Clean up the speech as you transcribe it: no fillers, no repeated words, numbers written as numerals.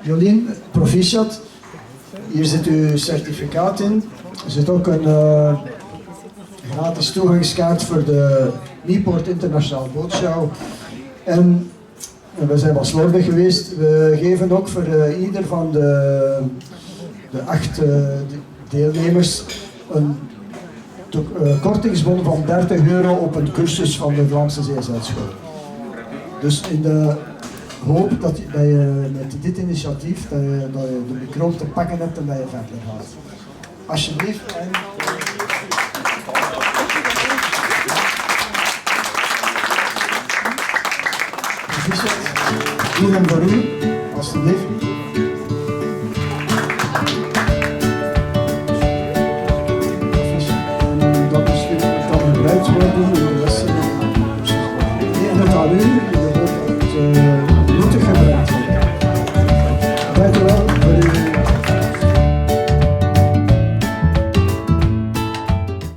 Jolien, proficiat. Hier zit uw certificaat in. Er zit ook een gratis toegangskaart voor de Nieuwpoort Internationaal Bootshow. En we zijn wel slordig geweest. We geven ook voor ieder van de 8 deelnemers een kortingsbon van €30 op een cursus van de Vlaamse Zeezuidschool. Dus in de hoop dat je met dit initiatief dat je de microfoon te pakken hebt en dat je verder gaat. Alsjeblieft. Doe hem voor u, alsjeblieft. En dat is kan gebruikt worden in de lessen. En het aan u, je hoort dat het nuttig gebruikt wordt. Dank u wel.